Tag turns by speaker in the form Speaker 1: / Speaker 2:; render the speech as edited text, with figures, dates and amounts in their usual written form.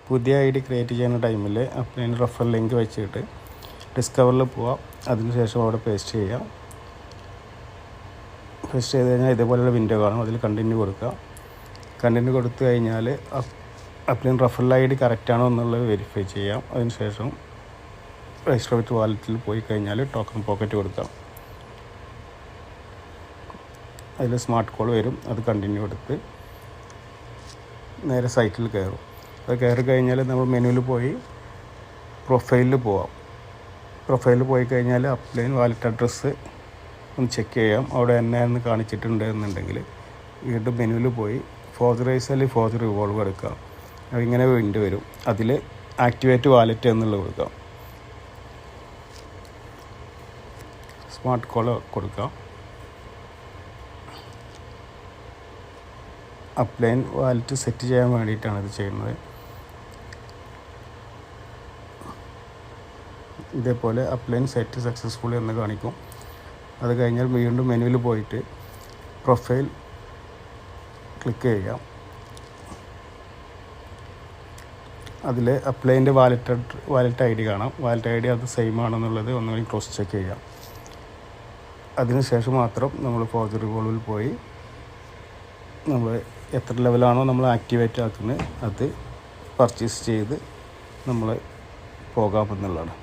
Speaker 1: പുതിയ ID create ചെയ്യുന്ന ടൈമിൽ അപ്ലൈൻ റെഫറൽ ലിങ്ക് വെച്ചിട്ട് ഡിസ്കവറിൽ പോവാം. അതിനുശേഷം അവിടെ പേസ്റ്റ് ചെയ്യാം. പേസ്റ്റ് ചെയ്ത് കഴിഞ്ഞാൽ ഇതേപോലെയുള്ള വിൻഡോ കാണും. അതിൽ കണ്ടിന്യൂ കൊടുക്കുക. കണ്ടിന്യൂ കൊടുത്തു കഴിഞ്ഞാൽ അപ്ലൈൻ റെഫറൽ ID കറക്റ്റാണോ എന്നുള്ളത് വെരിഫൈ ചെയ്യാം. അതിനുശേഷം രജിസ്റ്റർ വിത്ത് വാലറ്റിൽ പോയി കഴിഞ്ഞാൽ ടോക്കൺ പോക്കറ്റ് കൊടുക്കാം. അതിൽ സ്മാർട്ട് കോൾ വരും. അത് കണ്ടിന്യൂ കൊടുത്ത് നേരെ സൈറ്റിൽ കയറും. അത് കയറി കഴിഞ്ഞാൽ നമ്മൾ മെനുവിൽ പോയി പ്രൊഫൈലിൽ പോവാം. പ്രൊഫൈലിൽ പോയി കഴിഞ്ഞാൽ അപ്ലൈൻ വാലറ്റ് അഡ്രസ്സ് ഒന്ന് ചെക്ക് ചെയ്യാം. അവിടെ എന്നാന്ന് കാണിച്ചിട്ടുണ്ട് എന്നുണ്ടെങ്കിൽ വീണ്ടും മെനുവിൽ പോയി ഫോർജറൈസ് അല്ലെങ്കിൽ ഫോർജർ റിവോൾവ് എടുക്കാം. ഇങ്ങനെ വിൻഡോ വരും. അതിൽ ആക്ടിവേറ്റ് വാലറ്റ് എന്നുള്ളത് കൊടുക്കാം. സ്മാർട്ട് കോൾ കൊടുക്കാം. അപ്ലൈൻ വാലറ്റ് സെറ്റ് ചെയ്യാൻ വേണ്ടിയിട്ടാണ് ഇത് ചെയ്യുന്നത്. ഇതേപോലെ അപ്ലൈൻ സെറ്റ് സക്സസ്ഫുൾ എന്ന് കാണിക്കും. അത് കഴിഞ്ഞാൽ വീണ്ടും മെനുവിൽ പോയിട്ട് പ്രൊഫൈൽ ക്ലിക്ക് ചെയ്യാം. അതിൽ അപ്ലൈൻ്റെ വാലറ്റ് ID കാണാം. വാലറ്റ് ID അത് സെയിം ആണെന്നുള്ളത് ഒന്നുകൂടി ക്രോസ് ചെക്ക് ചെയ്യാം. അതിനുശേഷം മാത്രം നമ്മൾ ഫോർജർ റിവോൾവിൽ പോയി നമ്മൾ എത്ര ലെവലാണോ നമ്മൾ ആക്ടിവേറ്റ് ആക്കുന്നത് അത് പർച്ചേസ് ചെയ്ത് നമ്മൾ പോകാമെന്നുള്ളതാണ്.